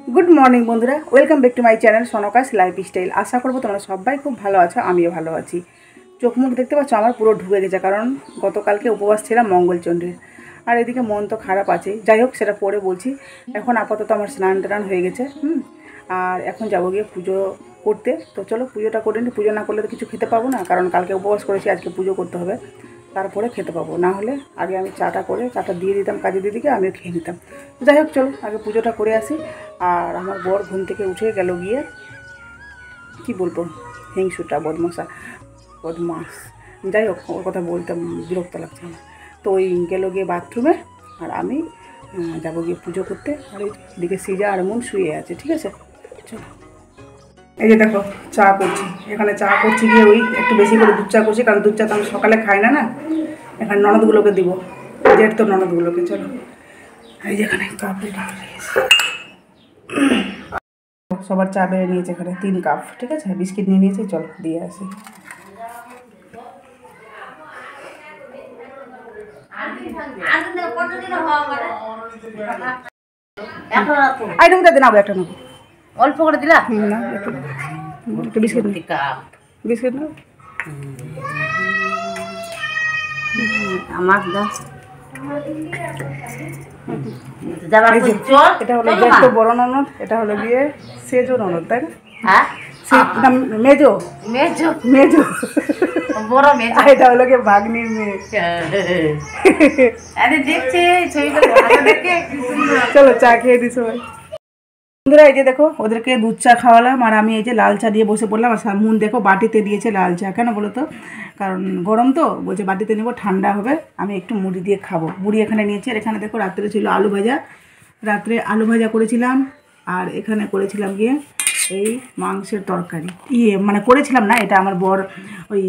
Good morning बंधुरा welcome back to my channel सोनकास lifestyle. आशा करब तुम्हारा सबाई खूब भालो आछो, आमिও भालो आছি। चोख मुख देखते पाচ্ছ আমার পুরো ঢুকে গেছে, কারণ গতকালকে উপবাস ছিলাম মঙ্গলচণ্ডীর। আর এদিকে মন তো খারাপ আছে, যাই হোক সেটা পরে বলছি। এখন আপাতত আমার স্নান টান হয়ে গেছে, আর এখন যাব গিয়ে পুজো করতে। তো চলো পুজোটা করে নিই। পুজো না করলে তো কিছু খেতে পাবো না, কারণ কালকে উপবাস করেছি, আজকে পুজো করতে হবে, তারপরে খেতে পাবো। না হলে আগে আমি চাটা করে চাটা দিয়ে দিতাম কাজে দিদিকে, আমিও খেয়ে নিতাম। যাই হোক চলো আগে পুজোটা করে আসি। আর আমার বর ঘুম থেকে উঠে গেল গিয়ে, কি বলবো, হিংসুটা বদমাস, যাই হোক ওর কথা বলতে বিরক্ত লাগছে না। তো ওই গেল গিয়ে বাথরুমে, আর আমি যাবো গিয়ে পুজো করতে। আর এদিকে সিজা আর মন শুয়ে আছে, ঠিক আছে চলো। এই যে দেখো চা করছি, এখানে চা করছি গিয়ে ওই একটু বেশি করে দুধ চা করছি, কারণ দুধ চা তো আমি সকালে খাই না। এখানে ননদগুলোকে দিব, জেঠ তো ননদগুলোকে। চলো এই যে এখানে কাপ সবার চা বেড়ে নিয়েছে, এখানে 3 কাপ, ঠিক আছে। বিস্কিট নিয়ে নিয়েছি, চলো দিয়ে আসি। আইটেম দিন আবার একটা নেবো, অল্প করে দিলা না একটু বিস্কিট নি, বিস্কিট নাও আমার দা এটা হলো জ্যেষ্ঠ বড় ননদ, এটা হলো গিয়ে সেজো ননদ, তাই না? হ্যাঁ মেজো মেজো মেজো বড় মেজো, এটা হলো গিয়ে ভাগ্নির মেয়ে। আরে দেখছি ছবিগুলো ভালো দেখে কি সুন্দর। চলো চা খেয়ে দিই সবাই। বন্ধুরা এই যে দেখো ওদেরকে দুধ চা খাওয়ালাম, আর আমি এই যে লাল চা দিয়ে বসে পড়লাম। আর মুন দেখো বাটিতে দিয়েছে লাল চা, কেন বলো তো? কারণ গরম তো, বলছে বাটিতে নেবো, ঠান্ডা হবে, আমি একটু মুড়ি দিয়ে খাবো। মুড়ি এখানে নিয়েছি। আর এখানে দেখো রাত্রে ছিল আলু ভাজা, রাত্রে আলু ভাজা করেছিলাম। আর এখানে করেছিলাম গিয়ে এই মাংসের তরকারি, মানে করেছিলাম না, এটা আমার বর ওই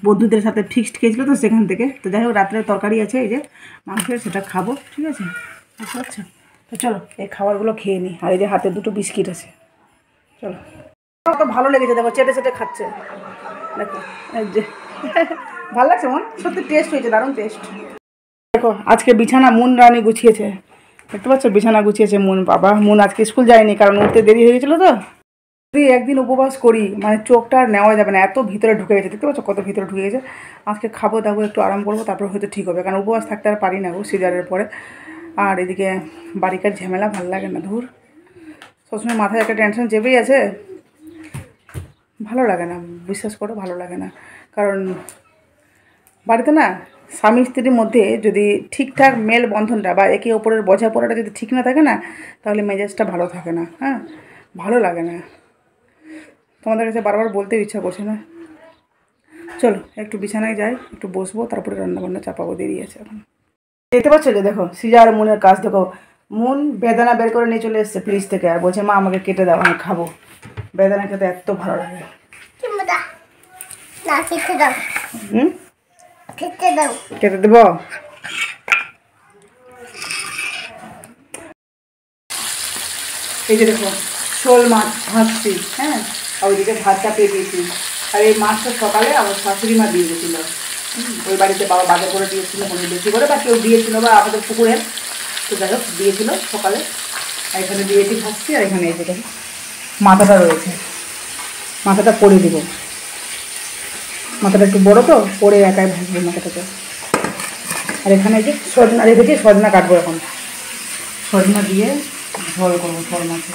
বন্ধুদের সাথে ফিক্সড খেয়েছিলো তো সেখান থেকে। তো যাই হোক রাত্রের তরকারি আছে এই যে মাংসের, সেটা খাবো, ঠিক আছে। বুঝতে পারছো? তো চলো এই খাবারগুলো খেয়ে নিই। আর এই যে হাতে 2টো বিস্কিট আছে, চলো। তো ভালো লেগেছে, দেখো চেটে চেটে খাচ্ছে, দেখো এই যে ভালো লাগছে মন, সত্যি টেস্ট হয়েছে, দারুণ টেস্ট। দেখো আজকে বিছানা মুন রানী গুছিয়েছে, দেখতে পাচ্ছ বিছানা গুছিয়েছে মুন। বাবা মুন আজকে স্কুল যায়নি, কারণ উঠতে দেরি হয়ে গেছিলো তো। যদি একদিন উপবাস করি মানে চোখটা আর নেওয়া যাবে না, এত ভিতরে ঢুকে গেছে, দেখতে পাচ্ছ কত ভিতরে ঢুকে গেছে। আজকে খাবো দাবো, একটু আরাম করবো, তারপর হয়তো ঠিক হবে, কারণ উপবাস থাকতে আর পারি না গো সিজারের পরে। আর এদিকে বাড়িকার ঝামেলা ভালো লাগে না, ধুর, সবসময় মাথায় একটা টেনশন চেপেই আছে, ভালো লাগে না, বিশ্বাস করো ভালো লাগে না। কারণ বাড়িতে না স্বামী স্ত্রীর মধ্যে যদি ঠিকঠাক মেল বন্ধনটা বা একে অপরের বোঝাপড়াটা যদি ঠিক না থাকে না, তাহলে মেজাজটা ভালো থাকে না, হ্যাঁ ভালো লাগে না। তোমাদের কাছে বারবার বলতেও ইচ্ছা করছে না। চলো একটু বিছানায় যাই, একটু বসবো, তারপরে রান্নাবান্না চাপাবো, দেরি আছে এখন। দেখতে পাচ্ছ যে দেখো সিজা আর মুনের কাজ দেখো, মুন বেদানা বের করে নিয়ে চলে এসছে ফ্রিজ থেকে, আর বলছে মা আমাকে কেটে দাও, আমি খাবো। বেদানা খেতে এত ভালো লাগে। কেটে দেবো? এই যে দেখো শোল মাছ ভাজছি, হ্যাঁ, আর ওইদিকে ভাত চাপিয়ে দিয়েছি। আর এই মাছটা সকালে আমার শাশুড়ি মা দিয়ে গেছিলো, ওই বাড়িতে বাবা বাজার করে দিয়েছিলো, মনে বেশি করে, বা কেউ দিয়েছিলো, বা আমাদের পুকুরের, তো যাই হোক দিয়েছিলো সকালে। আর এখানে দিয়েছি ভাজছি, আর এখানে এসে দেখো মাথাটা রয়েছে, মাথাটা পরে দিব। মাথাটা একটু বড়ো তো, পরে একাই ভাজবো মাথাটাকে। আর এখানে যে সজনা রেখেছি, সজনা কাটবো এখন, সজনা দিয়ে ঝোল করবো ঝোল মাছে।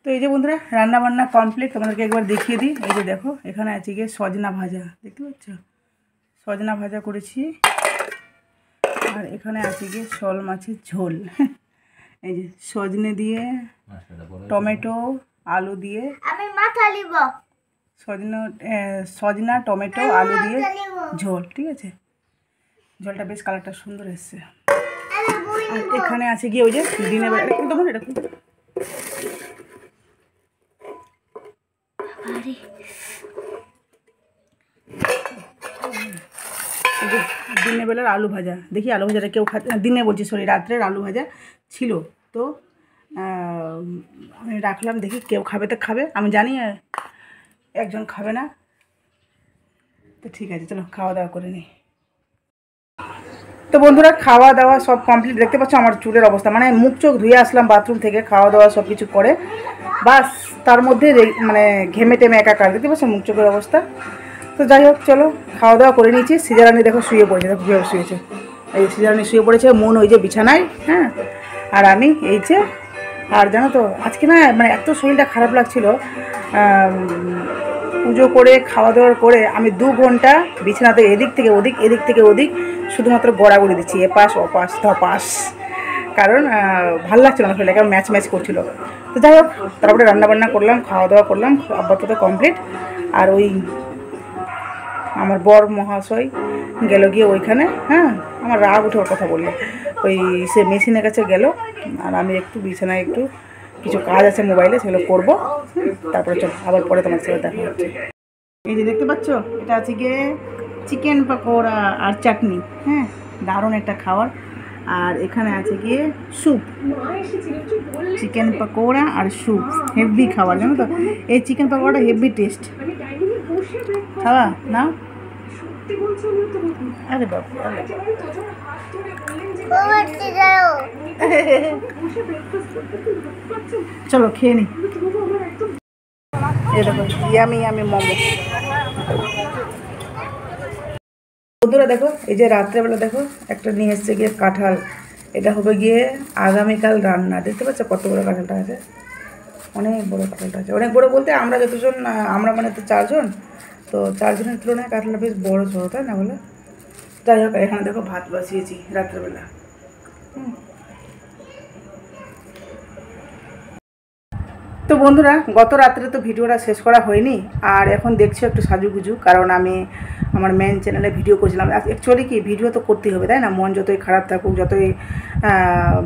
তো এই যে বন্ধুরা রান্নাবান্না কমপ্লিট, তোমাদেরকে একবার দেখিয়ে দিই। এই যে দেখো এখানে আছে গিয়ে সজনা ভাজা, দেখতে পাচ্ছ সজনা ভাজা করেছি। আর এখানে আছে গিয়ে শোল মাছের ঝোল, এই যে সজনে দিয়ে টমেটো আলু দিয়ে, সজনা টমেটো আলু দিয়ে ঝোল, ঠিক আছে। ঝোলটা বেশ কালারটা সুন্দর এসছে। আর এখানে আছে গিয়ে ওই যে দিনের বেলা এরকম তখন এরকম এই যে দিনের বেলার আলু ভাজা, দেখি আলু ভাজাটা কেউ দিনে বলছি সরি রাত্রের আলু ভাজা ছিল, তো আমি রাখলাম, দেখি কেউ খাবে তো খাবে, আমি জানি একজন খাবে না, তো ঠিক আছে চলো খাওয়া দাওয়া করে নিই। তো বন্ধুরা খাওয়া দাওয়া সব কমপ্লিট, দেখতে পাচ্ছ আমার চুলের অবস্থা, মানে মুখ চোখ ধুয়ে আসলাম বাথরুম থেকে, খাওয়া দাওয়া সব কিছু করে বাস তার মধ্যে মানে ঘেমে টেমে একাকার, দেখতে পাচ্ছ মুখ চোখের অবস্থা। তো যাই হোক চলো খাওয়া দাওয়া করে নিয়েছি। সিজারানি দেখো শুয়ে পড়েছে, দেখো কীভাবে শুয়েছে, এই সিজারানি শুয়ে পড়েছে, মন ওই যে বিছানায়, হ্যাঁ, আর আমি এই যে, আর জানো তো আজকে না মানে এত শরীরটা খারাপ লাগছিল, পুজো করে খাওয়া দাওয়ার করে আমি 2 ঘন্টা বিছানাতে এদিক থেকে ওদিক এদিক থেকে ওদিক শুধুমাত্র গড়াগড়ি দিচ্ছি, এপাশ ওপাশ ধপাস, কারণ ভালো লাগছিল না শরীরটা, কারণ ম্যাচ ম্যাচ করছিল। তো যাই হোক তারপরে রান্নাবান্না করলাম, খাওয়া দাওয়া করলাম, আপাতত কমপ্লিট। আর ওই আমার বর মহাশয় গেল গিয়ে ওইখানে, হ্যাঁ আমার রাগ উঠে ওর কথা বললে, ওই সে মেশিনের কাছে গেল, আর আমি একটু বিছানায় একটু কিছু কাজ আছে মোবাইলে সেগুলো করবো, তারপরে চলো আবার পরে তোমার সাথে দেখা হচ্ছে। এই যে দেখতে পাচ্ছ এটা আছে গিয়ে চিকেন পকোড়া আর চাটনি, হ্যাঁ দারুণ একটা খাবার। আর এখানে আছে গিয়ে স্যুপ, চিকেন পকোড়া আর স্যুপ, হেভি খাবার জানো তো, এই চিকেন পকোড়াটা হেভি টেস্ট, খাওয়া না? আরে বাবু চলো খেয়ে নি। এই দেখো ইয়ামি ইয়ামি মোমো। বন্ধুরা দেখো এই যে রাত্রেবেলা দেখো একটা নিয়ে এসছে গিয়ে কাঁঠাল, এটা হবে গিয়ে আগামীকাল রান্না, দেখতে পাচ্ছ কত বড় কাঁঠালটা আছে, অনেক বড় কাঁঠালটা আছে, অনেক বড় বলতে আমরা যতজন, আমরা মানে তো 4 জন, তো 4 জনের তুলনায় কাঁঠালটা বেশ বড় সড়ো, তাই না বলে? যাই হোক এখানে দেখো ভাত বসিয়েছি রাত্রেবেলা। তো বন্ধুরা গত রাত্রে তো ভিডিওটা শেষ করা হয়নি, আর এখন দেখছি একটু সাজুগুজু, কারণ আমি আমার মেন চ্যানেলে ভিডিও করছিলাম। অ্যাকচুয়ালি কি ভিডিও তো করতেই হবে তাই না, মন যতই খারাপ থাকুক, যতই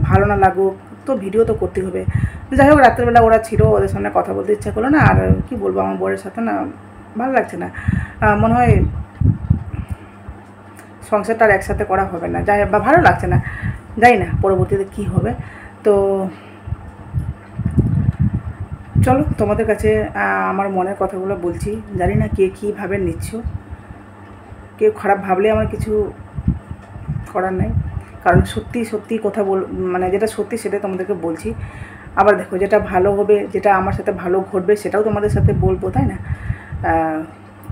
ভালো না লাগুক, তো ভিডিও তো করতেই হবে। যাই হোক রাত্রেবেলা ওরা ছিল, ওদের সামনে কথা বলতে ইচ্ছা করলো না, আর কি বলবো আমার বরের সাথে না ভালো লাগছে না, মনে হয় সংসারটা আর একসাথে করা হবে না, যাই বা ভালো লাগছে না, যাই না পরবর্তীতে কি হবে। তো চলো তোমাদের কাছে আমার মনের কথাগুলো বলছি, জানি না কে কীভাবে নিচ্ছ, কেউ খারাপ ভাবলে আমার কিছু করার নেই, কারণ সত্যি সত্যি কথা মানে যেটা সত্যি সেটা তোমাদেরকে বলছি। আবার দেখো যেটা ভালো হবে, যেটা আমার সাথে ভালো ঘটবে সেটাও তোমাদের সাথে বলবো, তাই না?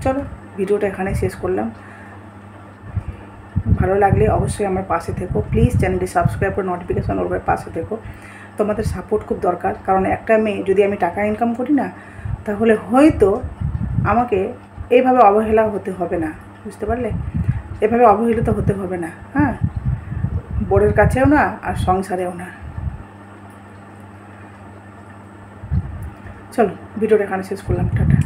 চলো ভিডিওটা এখানে শেষ করলাম, ভালো লাগলে অবশ্যই আমার পাশে থেকো, প্লিজ চ্যানেলটি সাবস্ক্রাইব করে নোটিফিকেশান ওর পাশে থেকো, তোমাদের সাপোর্ট খুব দরকার, কারণ একটা মেয়ে যদি আমি টাকা ইনকাম করি না, তাহলে হয়তো আমাকে এইভাবে অবহেলা হতে হবে না, বুঝতে পারলে? এভাবে অবহেলিত হতে হবে না, হ্যাঁ, বোর্ডের কাছেও না আর সংসারেও না। চলো ভিডিওটা এখানে শেষ করলাম, টাটা।